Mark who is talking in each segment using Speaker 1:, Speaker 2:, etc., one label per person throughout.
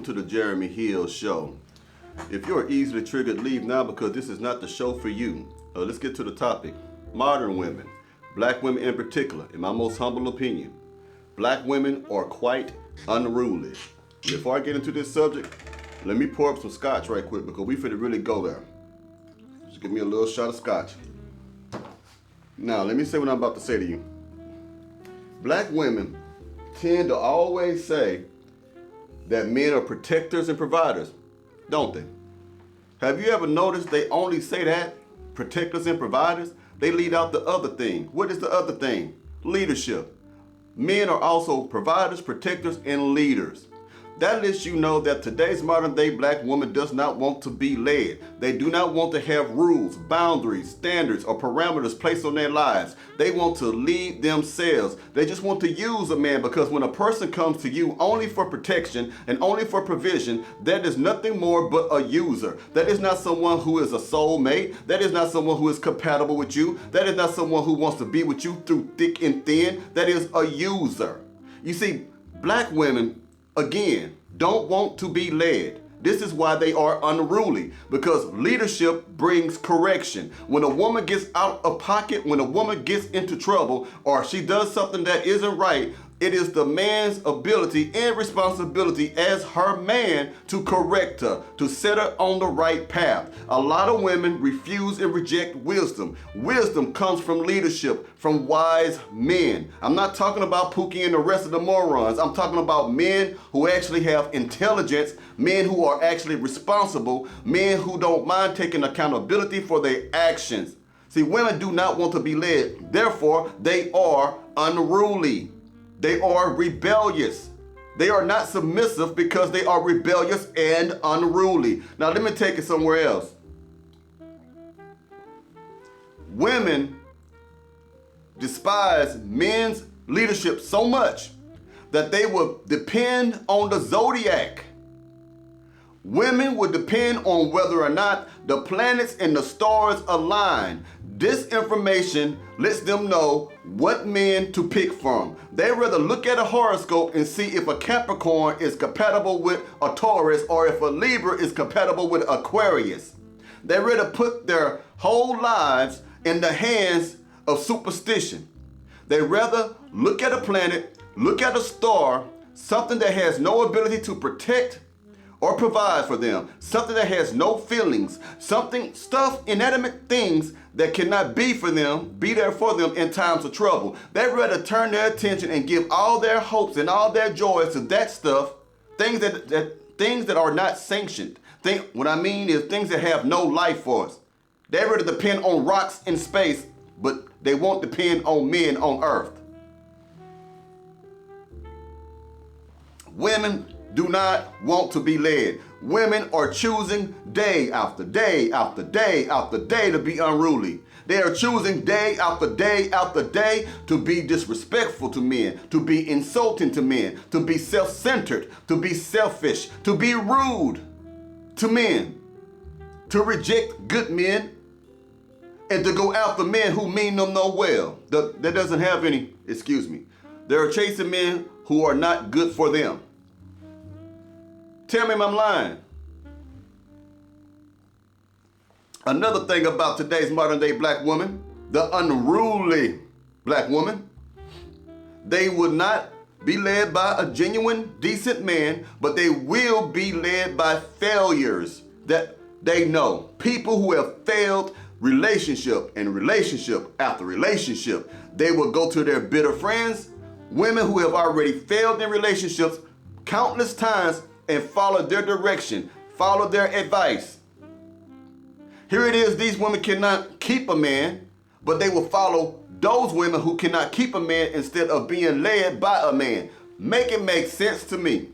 Speaker 1: welcome to the Jeremy Hill Show. If you're easily triggered, leave now because this is not the show for you. Let's get to the topic. Modern women, black women in particular, in my most humble opinion, black women are quite unruly. Before I get into this subject, let me pour up some scotch right quick because we finna really go there. Just give me a little shot of scotch. Now, let me say what I'm about to say to you. Black women tend to always say that men are protectors and providers, don't they? Have you ever noticed they only say that, protectors and providers? They leave out the other thing. What is the other thing? Leadership. Men are also providers, protectors, and leaders. That lets you know that today's modern day black woman does not want to be led. They do not want to have rules, boundaries, standards, or parameters placed on their lives. They want to lead themselves. They just want to use a man because when a person comes to you only for protection and only for provision, that is nothing more but a user. That is not someone who is a soulmate. That is not someone who is compatible with you. That is not someone who wants to be with you through thick and thin. That is a user. You see, black women, again, don't want to be led. This is why they are unruly, because leadership brings correction. When a woman gets out of pocket, when a woman gets into trouble, or she does something that isn't right, it is the man's ability and responsibility as her man to correct her, to set her on the right path. A lot of women refuse and reject wisdom. Wisdom comes from leadership, from wise men. I'm not talking about Pookie and the rest of the morons. I'm talking about men who actually have intelligence, men who are actually responsible, men who don't mind taking accountability for their actions. See, women do not want to be led. Therefore, they are unruly. They are rebellious. They are not submissive because they are rebellious and unruly. Now, let me take it somewhere else. Women despise men's leadership so much that they will depend on the zodiac. Women would depend on whether or not the planets and the stars align. This information lets them know what men to pick from. They rather look at a horoscope and see if a Capricorn is compatible with a Taurus or if a Libra is compatible with Aquarius. They rather put their whole lives in the hands of superstition. They rather look at a planet, look at a star, something that has no ability to protect or provide for them, something that has no feelings, stuff, inanimate things that cannot be there for them in times of trouble. They'd rather turn their attention and give all their hopes and all their joys to that stuff, things that are not sanctioned. What I mean is things that have no life force. They'd rather depend on rocks in space, but they won't depend on men on earth. Women do not want to be led. Women are choosing day after day after day after day to be unruly. They are choosing day after day after day to be disrespectful to men, to be insulting to men, to be self-centered, to be selfish, to be rude to men, to reject good men, and to go after men who mean them no well. That doesn't have any, They're chasing men who are not good for them. Tell me if I'm lying. Another thing about today's modern day black woman, the unruly black woman, they would not be led by a genuine, decent man, but they will be led by failures that they know. People who have failed relationship and relationship after relationship. They will go to their bitter friends, women who have already failed in relationships countless times, and follow their direction, follow their advice. Here it is, these women cannot keep a man, but they will follow those women who cannot keep a man instead of being led by a man. Make it make sense to me.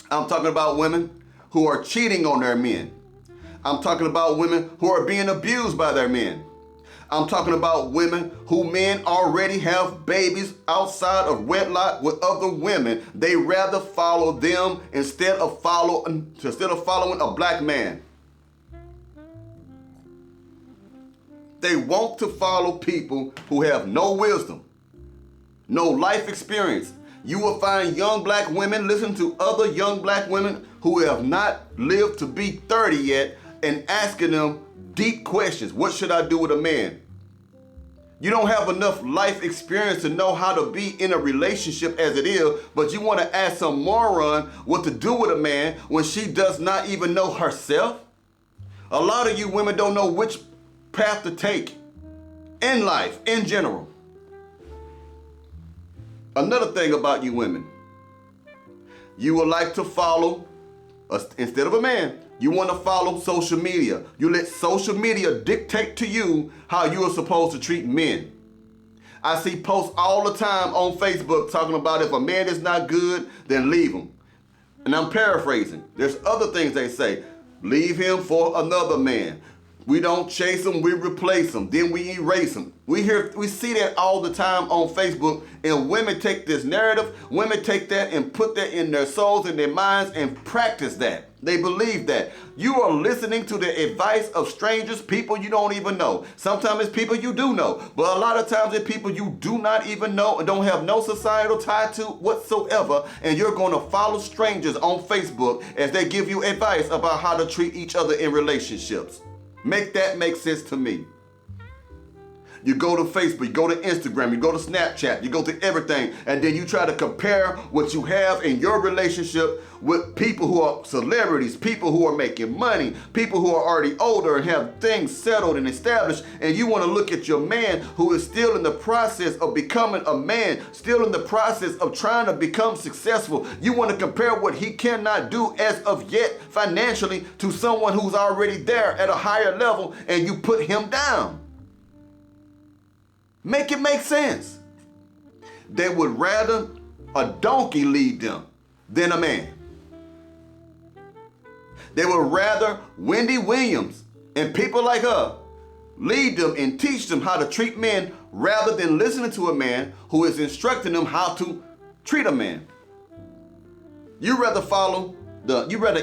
Speaker 1: I'm talking about women who are cheating on their men. I'm talking about women who are being abused by their men. I'm talking about women who men already have babies outside of wedlock with other women. They rather follow them instead of following a black man. They want to follow people who have no wisdom, no life experience, You will find young black women listen to other young black women who have not lived to be 30 yet and asking them deep questions. What should I do with a man? You don't have enough life experience to know how to be in a relationship as it is, but you want to ask some moron what to do with a man when she does not even know herself? A lot of you women don't know which path to take in life, in general. Another thing about you women, you would like to follow, instead of a man, you want to follow social media. You let social media dictate to you how you are supposed to treat men. I see posts all the time on Facebook talking about if a man is not good, then leave him. And I'm paraphrasing. There's other things they say. Leave him for another man. We don't chase him, we replace him. Then we erase him. We see that all the time on Facebook, and women take this narrative, women take that and put that in their souls and their minds and practice that. They believe that. You are listening to the advice of strangers, people you don't even know. Sometimes it's people you do know, but a lot of times it's people you do not even know and don't have no societal tie to whatsoever, and you're going to follow strangers on Facebook as they give you advice about how to treat each other in relationships. Make that make sense to me. You go to Facebook, you go to Instagram, you go to Snapchat, you go to everything, and then you try to compare what you have in your relationship with people who are celebrities, people who are making money, people who are already older and have things settled and established, and you want to look at your man who is still in the process of becoming a man, still in the process of trying to become successful. You want to compare what he cannot do as of yet financially to someone who's already there at a higher level, and you put him down. Make it make sense. They would rather a donkey lead them than a man. They would rather Wendy Williams and people like her lead them and teach them how to treat men rather than listening to a man who is instructing them how to treat a man. You rather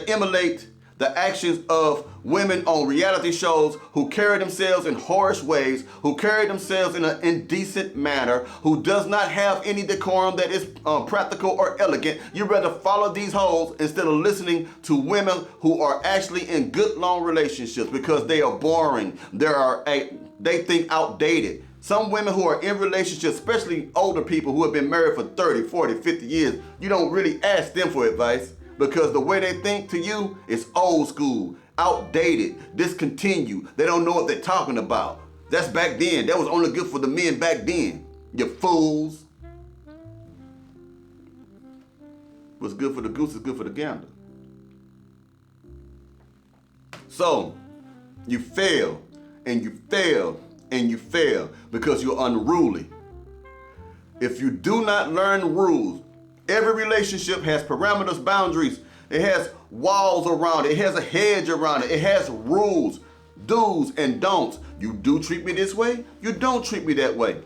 Speaker 1: emulate the actions of women on reality shows who carry themselves in harsh ways, who carry themselves in an indecent manner, who does not have any decorum that is practical or elegant. You rather follow these hoes instead of listening to women who are actually in good long relationships because they are boring. They think outdated. Some women who are in relationships, especially older people who have been married for 30, 40, 50 years, you don't really ask them for advice, because the way they think to you is old school, outdated, discontinued. They don't know what they're talking about. That's back then. That was only good for the men back then. You fools. What's good for the goose is good for the gander. So, you fail, and you fail, and you fail because you're unruly. If you do not learn rules, every relationship has parameters, boundaries. It has walls around it. It has a hedge around it. It has rules, do's and don'ts. You do treat me this way. You don't treat me that way.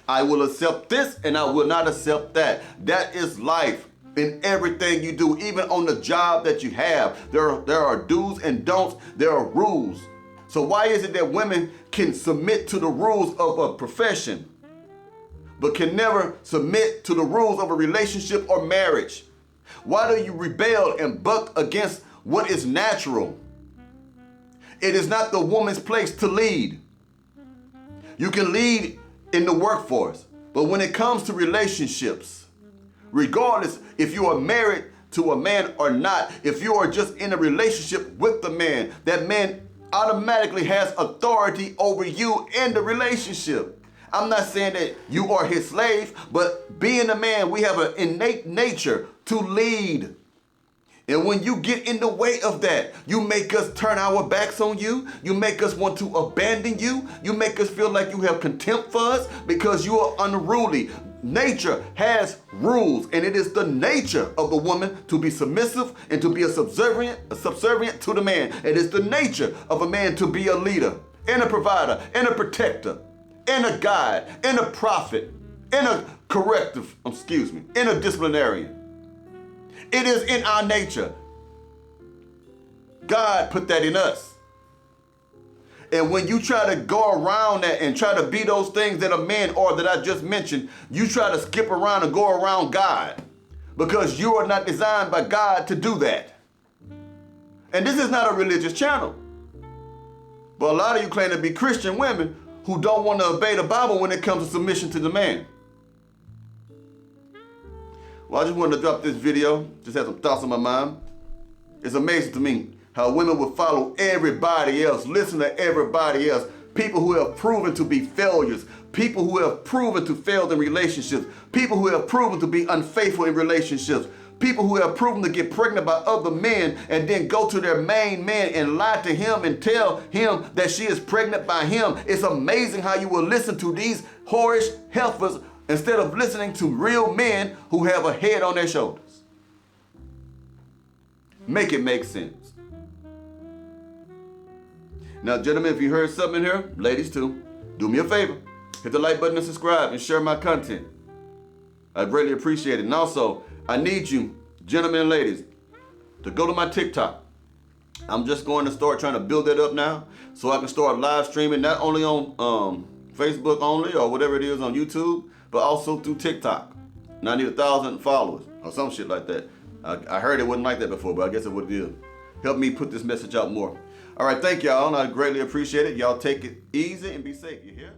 Speaker 1: I will accept this and I will not accept that. That is life in everything you do, even on the job that you have. There are do's and don'ts. There are rules. So why is it that women can submit to the rules of a profession, but can never submit to the rules of a relationship or marriage? Why do you rebel and buck against what is natural? It is not the woman's place to lead. You can lead in the workforce, but when it comes to relationships, regardless if you are married to a man or not, if you are just in a relationship with the man, that man automatically has authority over you in the relationship. I'm not saying that you are his slave, but being a man, we have an innate nature to lead. And when you get in the way of that, you make us turn our backs on you. You make us want to abandon you. You make us feel like you have contempt for us because you are unruly. Nature has rules, and it is the nature of the woman to be submissive and to be a subservient to the man. It is the nature of a man to be a leader and a provider and a protector and a guide and a prophet and a and a disciplinarian. It is in our nature. God put that in us. And when you try to go around that and try to be those things that a man or that I just mentioned, you try to skip around and go around God, because you are not designed by God to do that. And this is not a religious channel. But a lot of you claim to be Christian women who don't want to obey the Bible when it comes to submission to the man. Well, I just wanted to drop this video. Just had some thoughts on my mind. It's amazing to me how women will follow everybody else, listen to everybody else. People who have proven to be failures. People who have proven to fail in relationships. People who have proven to be unfaithful in relationships. People who have proven to get pregnant by other men and then go to their main man and lie to him and tell him that she is pregnant by him. It's amazing how you will listen to these whorish heifers instead of listening to real men who have a head on their shoulders. Make it make sense. Now, gentlemen, if you heard something in here, ladies too, do me a favor. Hit the like button and subscribe and share my content. I greatly appreciate it. And also, I need you, gentlemen and ladies, to go to my TikTok. I'm just going to start trying to build that up now so I can start live streaming, not only on Facebook only or whatever it is on YouTube, but also through TikTok. Now I need 1,000 followers or some shit like that. I heard it wasn't like that before, but I guess it would is. Help me put this message out more. All right, thank y'all, and I greatly appreciate it. Y'all take it easy and be safe, you hear?